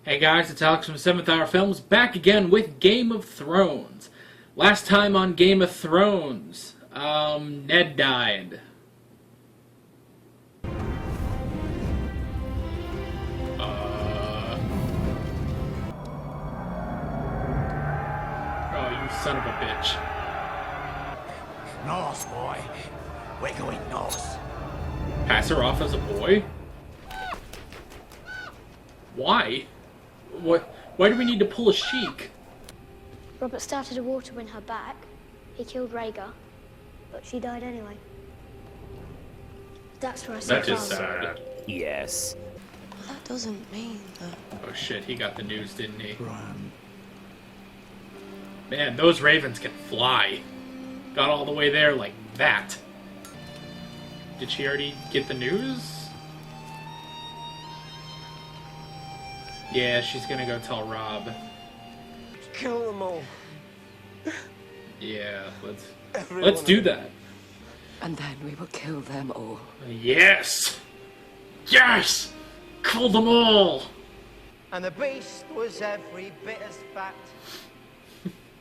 Hey guys, it's Alex from 7th Hour Films, back again with Game of Thrones. Last time on Game of Thrones, Ned died. Oh, you son of a bitch. North, boy. We're going north. Pass her off as a boy? Why? Why do we need to pull a sheik? Robert started a war to win her back. He killed Rhaegar, but she died anyway. That's where I saw That is Father. sad. Yes. That doesn't mean that... Oh shit, he got the news, didn't he? Bran. Man, those ravens can fly. Got all the way there like that. Did she already get the news? Yeah, she's gonna go tell Rob. Kill them all. Yeah, let's do that. And then we will kill them all. Yes! Yes! Kill them all! And the beast was every bit as fat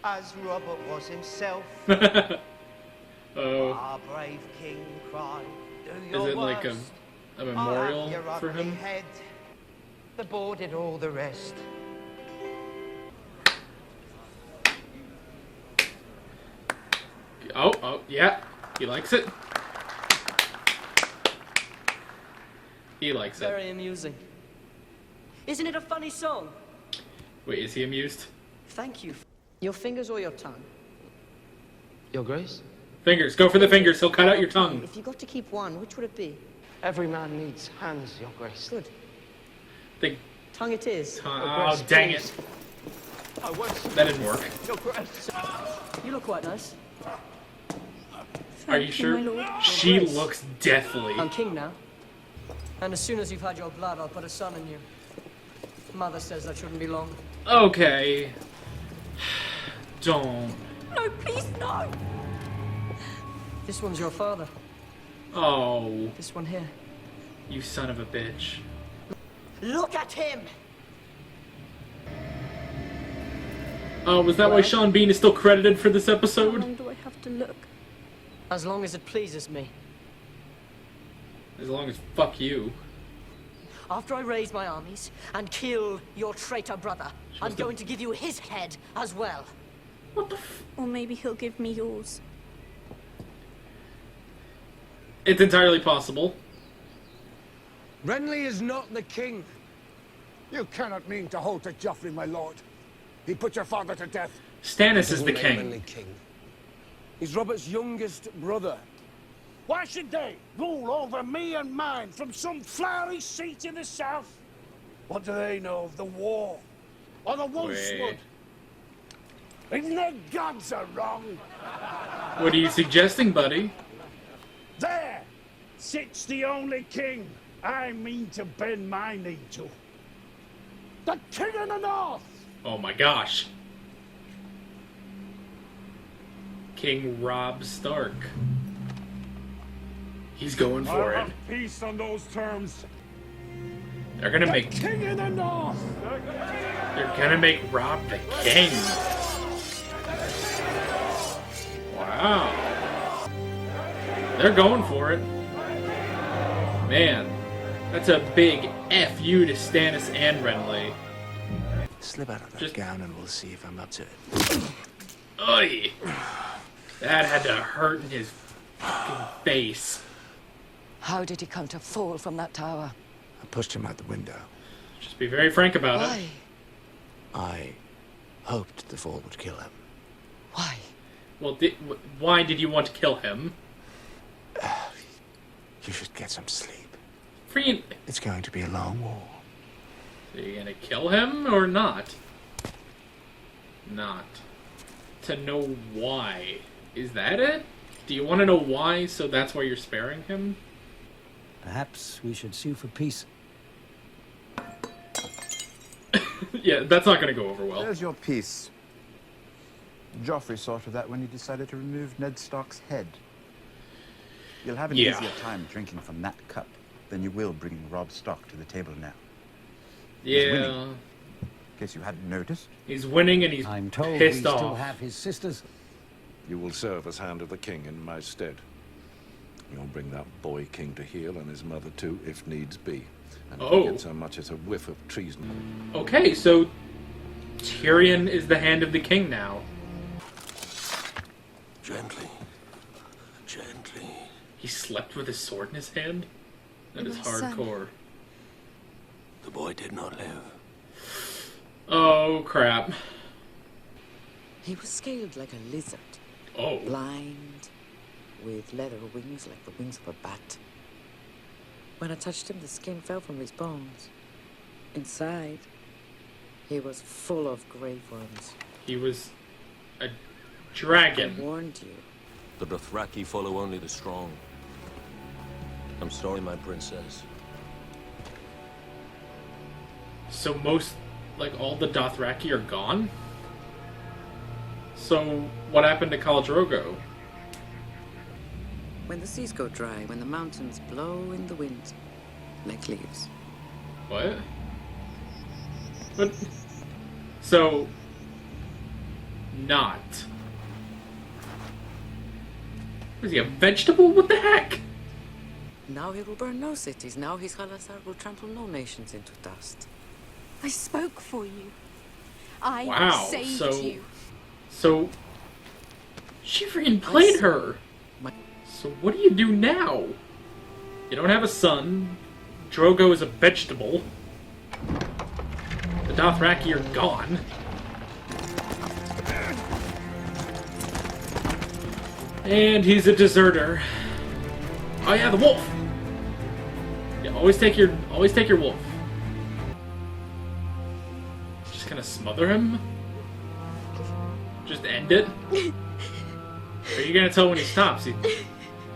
as Robert was himself. Oh, Our brave king cried, do is your it like worst. a I'll memorial have your for ugly him? head. The board did all the rest. Oh, yeah. He likes it. He likes it. Very amusing. Isn't it a funny song? Wait, is he amused? Thank you. Your fingers or your tongue? Your Grace? Fingers. Go for the fingers. He'll cut out your tongue. If you got to keep one, which would it be? Every man needs hands, Your Grace. Good. The Tongue it is. Oh, dang it. That didn't work. You look quite nice. Are you sure? She looks deathly. I'm king now. And as soon as you've had your blood, I'll put a son in you. Mother says that shouldn't be long. Okay. Don't. No, please, no! This one's your father. Oh, This one here. you son of a bitch. Look at him! Oh, was that why Sean Bean is still credited for this How episode? long do I have to look? As long as it pleases me. As long as fuck you. After I raise my armies and kill your traitor brother, I'm the- going to give you his head as well. Or maybe he'll give me yours. It's entirely possible. Renly is not the king. You cannot mean to hold to Joffrey, my lord. He put your father to death. Stannis is the Doesn't make king. Renly king. He's Robert's youngest brother. Why should they rule over me and mine from some flowery seat in the south? What do they know of the war? Or the Wolfswood? Even their gods are wrong. What are you suggesting, buddy? There sits the only king I mean to bend my knee to. The king of the north! Oh my gosh. King Robb Stark. He's going for it. Peace on those terms. They're gonna make King of the north! Robb the king. Wow. They're going for it. Man, that's a big F you to Stannis and Renly. Slip out of that Just- gown and we'll see if I'm up to it. Oy. That had to hurt in his fucking face. How did he come to fall from that tower? I pushed him out the window. Just be very frank about it. Why? I hoped the fall would kill him. Why? Well, why did you want to kill him? You should get some sleep. Freaking, It's going to be a long war. are you gonna kill him or not? Not. To know why. Is that it? Do you want to know why, so that's why you're sparing him? Perhaps we should sue for peace. Yeah, that's not gonna go over well. There's your piece. Joffrey thought of that when he decided to remove Ned Stark's head. You'll have an Yeah. easier time drinking from that cup than you will bringing Robb Stark to the table now. Yeah. case you hadn't noticed. He's winning and he's I'm told we pissed still off. have his sisters. You will serve as Hand of the King in my stead. You'll bring that boy king to heel and his mother too, if needs be. And if he gets so much as a whiff of treason. Okay, so Tyrion is the Hand of the King now. Gently. Gently. He slept with his sword in his hand? That is My son. hardcore. The boy did not live. Oh, crap. He was scaled like a lizard. Oh. Blind, with leather wings like the wings of a bat. When I touched him, the skin fell from his bones. Inside, he was full of grave worms. He was a I dragon. warned you. The Dothraki follow only the strong. I'm sorry, my princess. So most, like, all the Dothraki are gone? So what happened to Khal Drogo? When the seas go dry, when the mountains blow in the wind, like leaves. What? What? So, not. Was he a vegetable? What the heck? Now he will burn no cities. Now his Khalasar will trample no nations into dust. I spoke for you. I Wow, saved so- you. So, she freaking played her. So what do you do now? You don't have a son. Drogo is a vegetable. The Dothraki are gone. And he's a deserter. Oh yeah, the wolf. Yeah, always take your wolf. Just gonna smother him? Just end it? Are you gonna tell when he stops?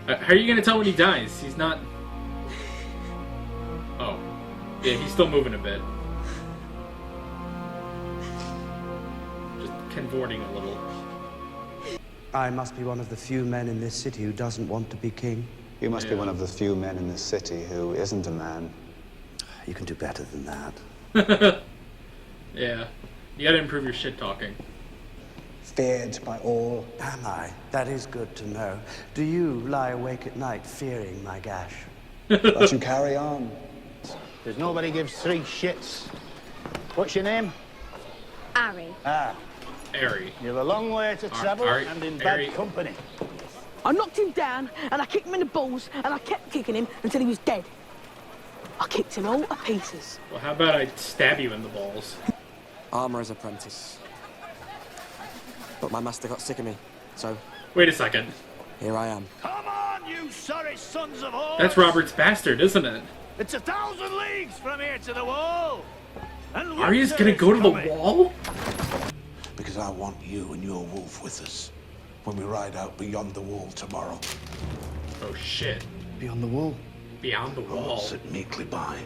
How are you gonna tell when he dies? He's not... Oh. Yeah, he's still moving a bit. Just convorting a little. I must be one of the few men in this city who doesn't want to be king. You must be one of the few men in this city who isn't a man. You can do better than that. Yeah. You gotta improve your shit talking. Feared by all. Am I? That is good to know. Do you lie awake at night fearing my gash? But you carry on. Because nobody gives three shits. What's your name? Ari. Ah. Ari. You've a long way to travel Ari- and in Ari. bad company. I knocked him down and I kicked him in the balls and I kept kicking him until he was dead. I kicked him all to pieces. Well, how about I stab you in the balls? Armourer's apprentice. But my master got sick of me, so Wait a second. here I am. Come on, you sorry sons of whores! That's Robert's bastard, isn't it? It's 1,000 leagues from here to the wall! And Arya's winter gonna is go to the coming. wall? Because I want you and your wolf with us when we ride out beyond the wall tomorrow. Oh shit. Beyond the wall? Beyond the I'll wall. sit meekly by.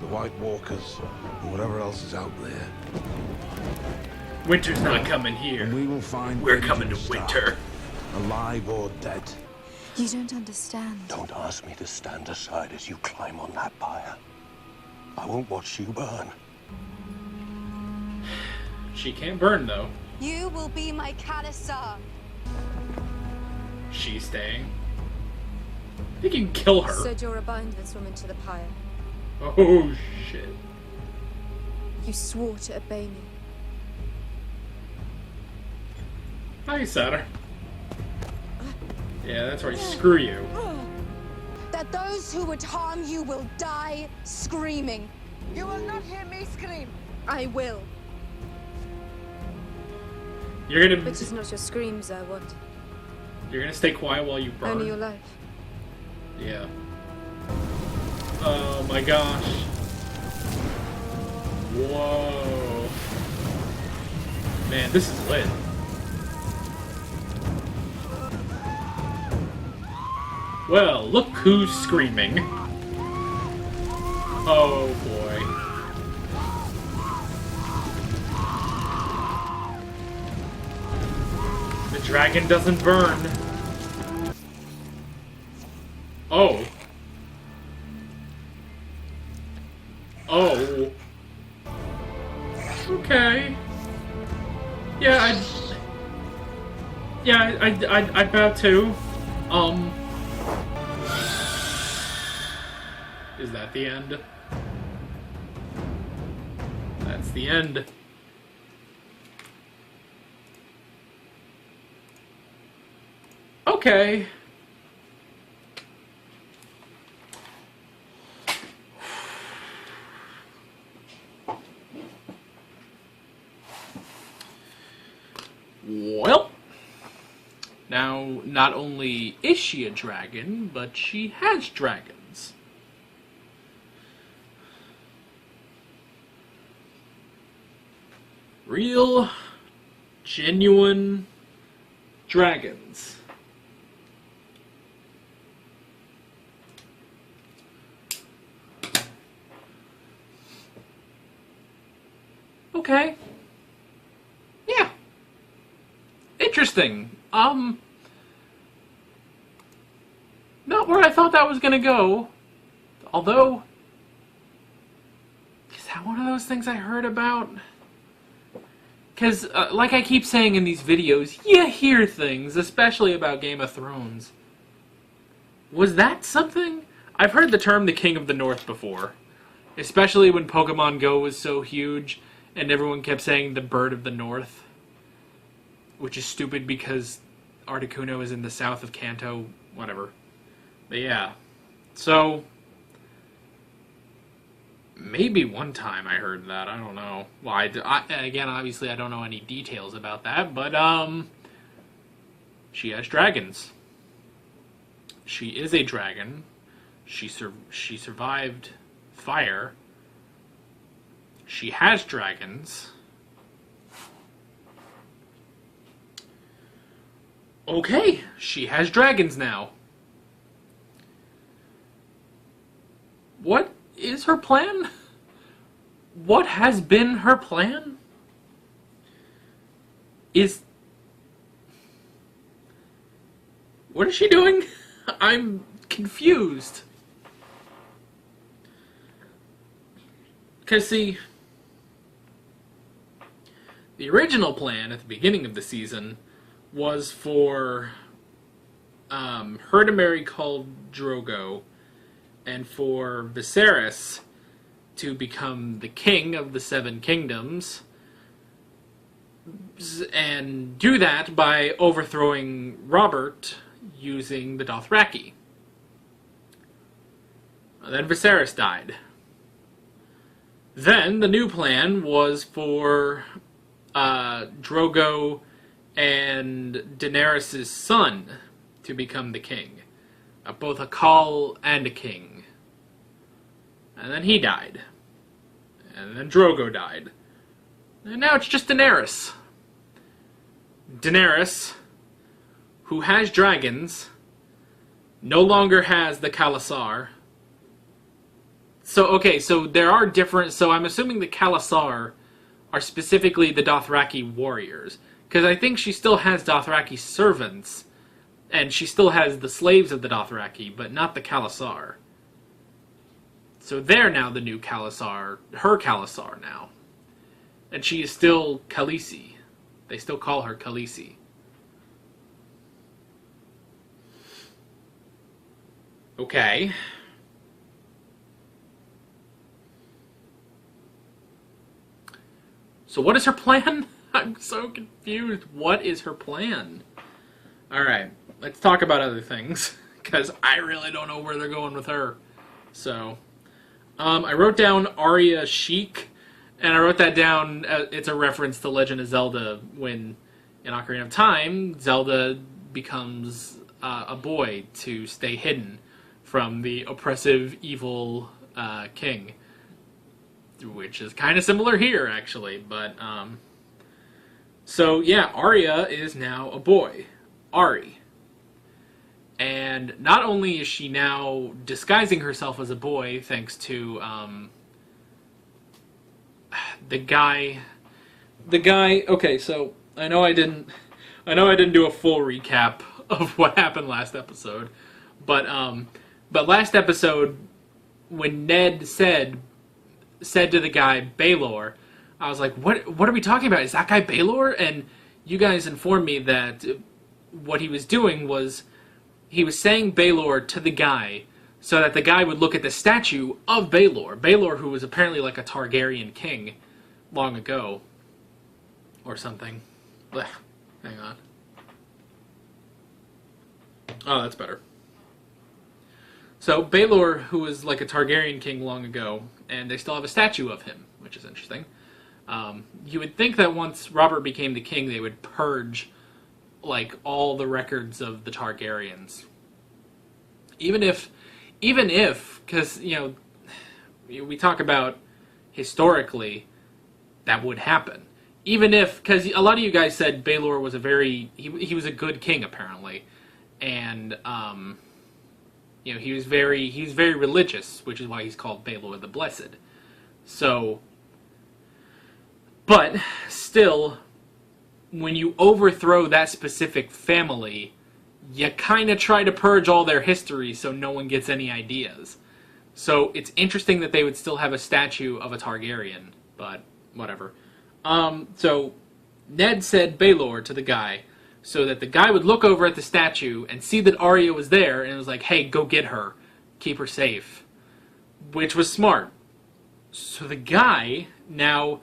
The White Walkers and whatever else is out there. Winter's not coming here. And we will find We're coming to Benjamin winter. Stark, alive or dead. You don't understand. Don't ask me to stand aside as you climb on that pyre. I won't watch you burn. She can't burn, though. You will be my Khalasar. She's staying. I think you can kill her. Said you're a bindless woman to the pyre. Oh, shit. You swore to obey me. Hi, Saturn. Yeah, that's right. Screw you. That those who would harm you will die screaming. You will not hear me scream. I will. You're gonna. But it's not your screams I want. You're gonna stay quiet while you burn. Only your life. Yeah. Oh my gosh. Whoa. Man, this is lit. Well, look who's screaming. Oh boy. The dragon doesn't burn. Oh. Oh. Okay. Yeah, I'd bow too. Is that the end? That's the end. Okay. Well, now, not only is she a dragon, but she has dragons. Real, genuine dragons. Okay. Yeah. Interesting. Not where I thought that was gonna go. Although, is that one of those things I heard about? Because, like I keep saying in these videos, you hear things, especially about Game of Thrones. Was that something? I've heard the term the King of the North before. Especially when Pokemon Go was so huge, and everyone kept saying the Bird of the North. Which is stupid because Articuno is in the south of Kanto, whatever. But yeah. So, maybe one time I heard that, I don't know. Well, again, obviously I don't know any details about that, but, she has dragons. She is a dragon. She survived fire. She has dragons. Okay, she has dragons now. What is her plan? What has been her plan? What is she doing? I'm confused. Because, see, the original plan at the beginning of the season was for her to marry Khal Drogo and for Viserys to become the king of the Seven Kingdoms and do that by overthrowing Robert using the Dothraki. Then Viserys died. Then the new plan was for Drogo and Daenerys' son to become the king. Both a Khal and a king. And then he died. And then Drogo died. And now it's just Daenerys. Daenerys, who has dragons, no longer has the Khalasar. So, okay, so there are different... So I'm assuming the Khalasar are specifically the Dothraki warriors. Because I think she still has Dothraki servants, and she still has the slaves of the Dothraki, but not the Khalasar. So they're now the new Khalasar, her Khalasar now. And she is still Khaleesi. They still call her Khaleesi. Okay. So what is her plan? I'm so confused. What is her plan? Alright, let's talk about other things, because I really don't know where they're going with her. So, I wrote down Arya Sheik, and I wrote that down, it's a reference to Legend of Zelda, when in Ocarina of Time, Zelda becomes a boy to stay hidden from the oppressive, evil king. Which is kind of similar here, actually, but, so, yeah, Arya is now a boy. Ari. And not only is she now disguising herself as a boy, thanks to, the guy, okay, so, I know I didn't do a full recap of what happened last episode, but last episode, when Ned said to the guy, Baelor, I was like, what are we talking about? Is that guy Baelor? And you guys informed me that what he was doing was he was saying Baelor to the guy so that the guy would look at the statue of Baelor. Baelor, who was apparently like a Targaryen king long ago or something. Blech. Hang on. Oh, that's better. So Baelor, who was like a Targaryen king long ago, and they still have a statue of him, which is interesting. You would think that once Robert became the king, they would purge like all the records of the Targaryens. Even if, because you know, we talk about historically that would happen. Even if, because a lot of you guys said Baelor was he was a good king apparently, and you know, he was very religious, which is why he's called Baelor the Blessed. So, but still, when you overthrow that specific family, you kind of try to purge all their history so no one gets any ideas. So it's interesting that they would still have a statue of a Targaryen, but whatever. So Ned said Baelor to the guy so that the guy would look over at the statue and see that Arya was there and was like, hey, go get her. Keep her safe. Which was smart. So the guy now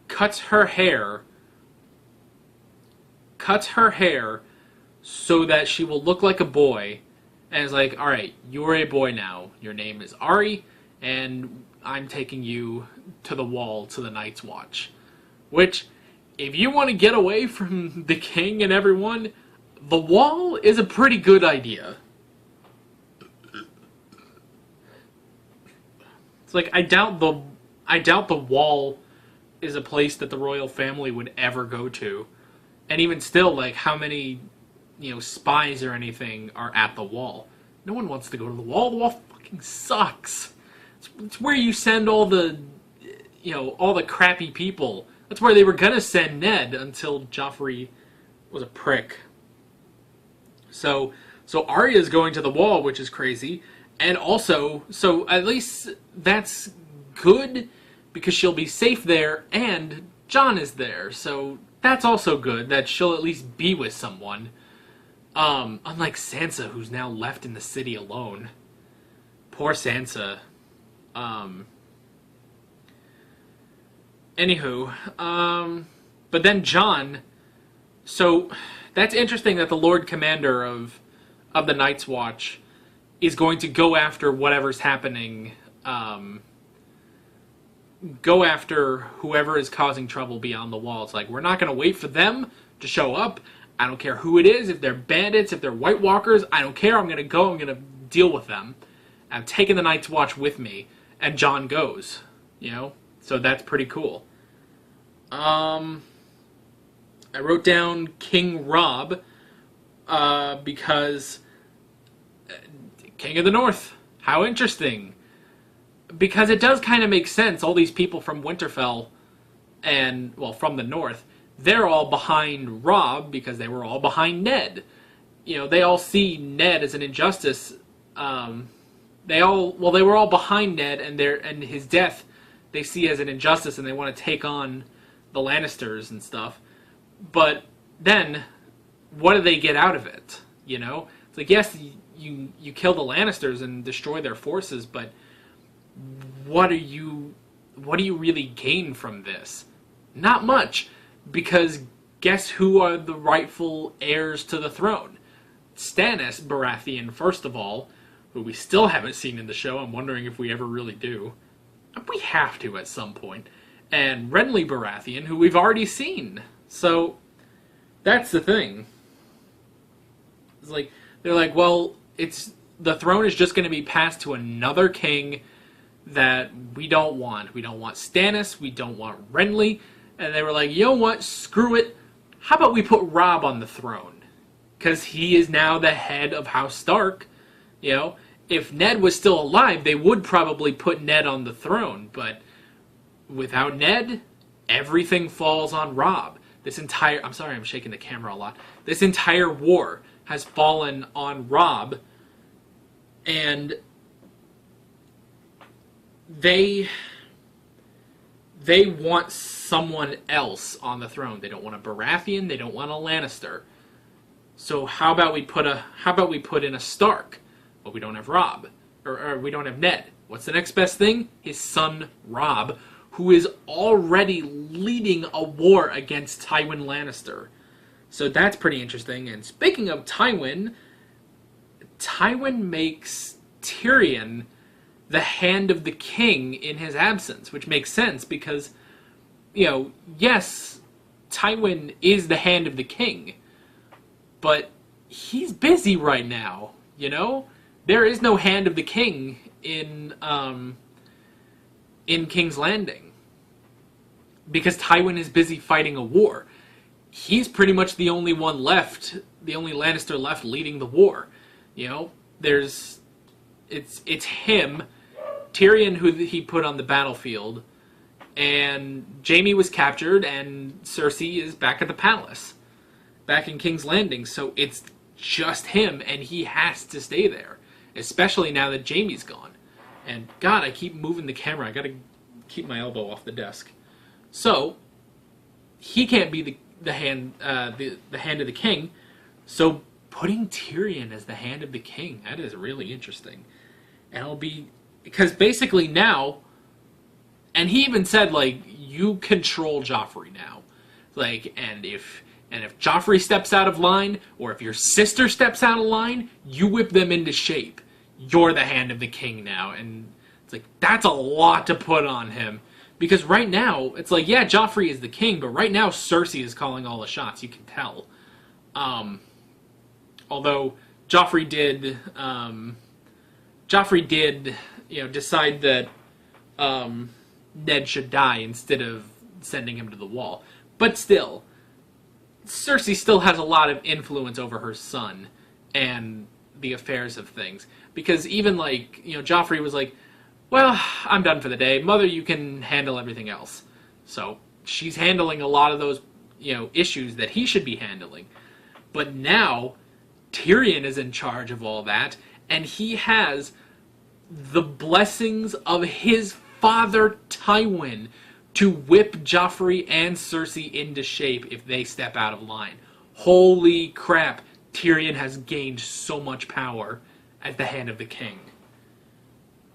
cuts her hair so that she will look like a boy, and is like, alright, you're a boy now. Your name is Ari, and I'm taking you to the wall to the Night's Watch. Which, if you want to get away from the king and everyone, the wall is a pretty good idea. It's like, I doubt the wall is a place that the royal family would ever go to. And even still, like, how many, you know, spies or anything are at the wall? No one wants to go to the wall. The wall fucking sucks. It's where you send all the, you know, all the crappy people. That's where they were gonna send Ned until Joffrey was a prick. So Arya's going to the wall, which is crazy. And also, so at least that's good because she'll be safe there and Jon is there. So that's also good that she'll at least be with someone. Unlike Sansa, who's now left in the city alone. Poor Sansa. Anywho, but then Jon, so that's interesting that the Lord Commander of the Night's Watch is going to go after whatever's happening, go after whoever is causing trouble beyond the wall. It's like, we're not going to wait for them to show up. I don't care who it is, if they're bandits, if they're White Walkers, I don't care, I'm going to go, I'm going to deal with them. I'm taking the Night's Watch with me, and Jon goes, you know? So that's pretty cool. I wrote down King Robb, because King of the North, how interesting. Because it does kind of make sense, all these people from Winterfell, and, well, from the North, they're all behind Robb because they were all behind Ned. You know, they all see Ned as an injustice. They were all behind Ned, and his death they see as an injustice, and they want to take on the Lannisters and stuff. But then, what do they get out of it? You know, it's like, yes, you kill the Lannisters and destroy their forces, but what do you really gain from this? Not much, because guess who are the rightful heirs to the throne? Stannis Baratheon, first of all, who we still haven't seen in the show. I'm wondering if we ever really do. We have to at some point. And Renly Baratheon, who we've already seen. So, that's the thing. It's like, they're like, well, the throne is just going to be passed to another king that we don't want. We don't want Stannis, we don't want Renly. And they were like, you know what, screw it. How about we put Robb on the throne? Because he is now the head of House Stark. You know, if Ned was still alive, they would probably put Ned on the throne. But without Ned, everything falls on Robb. I'm sorry, I'm shaking the camera a lot. This entire war has fallen on Robb. And they want someone else on the throne. They don't want a Baratheon. They don't want a Lannister. So how about we put in a Stark? Well, we don't have Robb, or we don't have Ned. What's the next best thing? His son Robb, who is already leading a war against Tywin Lannister. So that's pretty interesting. And speaking of Tywin makes Tyrion the Hand of the King in his absence, which makes sense because, yes, Tywin is the Hand of the King, but he's busy right now, There is no Hand of the King in King's Landing because Tywin is busy fighting a war. He's pretty much the only one left, the only Lannister left leading the war. It's him, Tyrion, who he put on the battlefield, and Jaime was captured, and Cersei is back at the palace, back in King's Landing. So it's just him, and he has to stay there, especially now that Jaime's gone. And God, I keep moving the camera. I gotta keep my elbow off the desk. So he can't be the hand of the king. So putting Tyrion as the Hand of the King, that is really interesting. And it'll be because basically now, and he even said you control Joffrey now, and if Joffrey steps out of line, or if your sister steps out of line, you whip them into shape. You're the Hand of the King now. And it's that's a lot to put on him. Because right now, it's yeah, Joffrey is the king, but right now Cersei is calling all the shots, you can tell. Although Joffrey did decide that Ned should die instead of sending him to the wall. But still, Cersei still has a lot of influence over her son and the affairs of things. Because even Joffrey was well, I'm done for the day. Mother, you can handle everything else. So she's handling a lot of those, issues that he should be handling. But now Tyrion is in charge of all that, and he has the blessings of his father Tywin to whip Joffrey and Cersei into shape if they step out of line. Holy crap, Tyrion has gained so much power as the Hand of the King.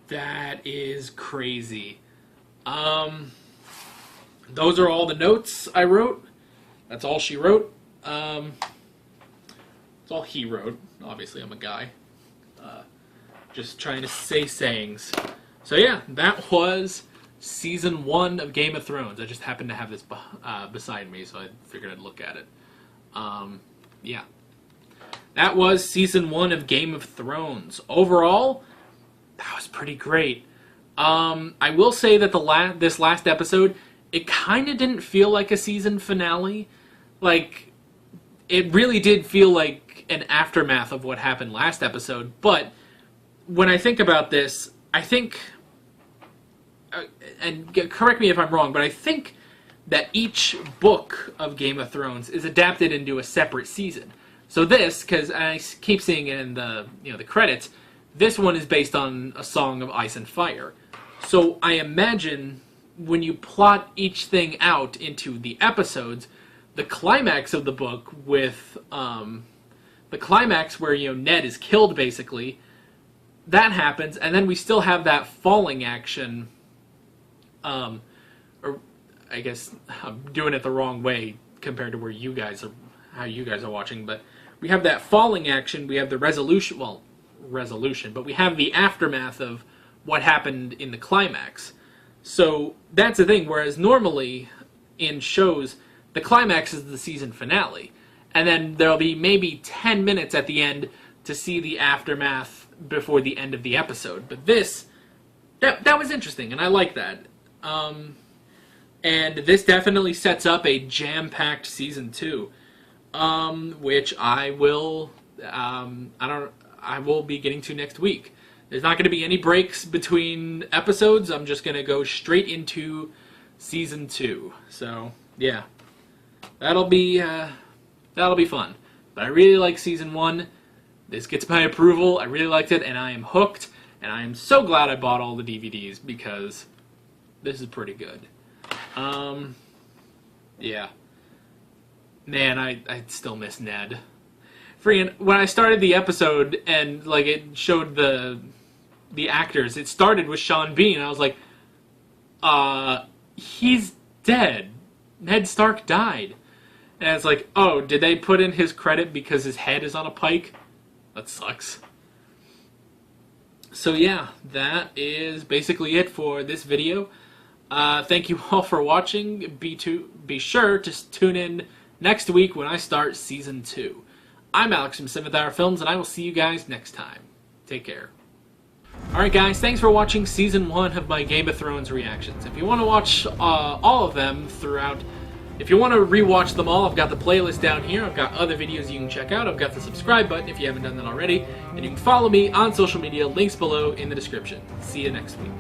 That is crazy. Those are all the notes I wrote. That's all she wrote. That's all he wrote. Obviously, I'm a guy. Just trying to say sayings. So yeah, that was Season 1 of Game of Thrones. I just happened to have this beside me, so I figured I'd look at it. Yeah. That was Season 1 of Game of Thrones. Overall, that was pretty great. I will say that this last episode, it kind of didn't feel like a season finale. It really did feel like an aftermath of what happened last episode. But when I think about this, I think, and correct me if I'm wrong, but I think that each book of Game of Thrones is adapted into a separate season. So this, because I keep seeing it in the the credits, this one is based on A Song of Ice and Fire. So I imagine when you plot each thing out into the episodes, the climax of the book with the climax where Ned is killed basically, that happens, and then we still have that falling action. Or I guess I'm doing it the wrong way compared to where you guys are, how you guys are watching, but we have that falling action, we have the resolution, but we have the aftermath of what happened in the climax. So that's the thing, whereas normally in shows, the climax is the season finale, and then there'll be maybe 10 minutes at the end to see the aftermath before the end of the episode. But this, that was interesting, and I like that. And this definitely sets up a jam-packed Season 2, which I will be getting to next week. There's not going to be any breaks between episodes. I'm just going to go straight into Season 2. So, yeah. That'll be fun. But I really like Season 1. This gets my approval. I really liked it, and I am hooked. And I am so glad I bought all the DVDs because this is pretty good. Yeah. Man, I still miss Ned. Freaking, when I started the episode and like it showed the actors, it started with Sean Bean. I was like, he's dead. Ned Stark died. And it's like, oh, did they put in his credit because his head is on a pike? That sucks. So yeah, that is basically it for this video. Thank you all for watching. Be sure to tune in next week when I start Season 2. I'm Alex from 7th Hour Films, and I will see you guys next time. Take care. Alright guys, thanks for watching Season 1 of my Game of Thrones reactions. If you want to watch all of them throughout, if you want to rewatch them all, I've got the playlist down here. I've got other videos you can check out. I've got the subscribe button if you haven't done that already. And you can follow me on social media, links below in the description. See you next week.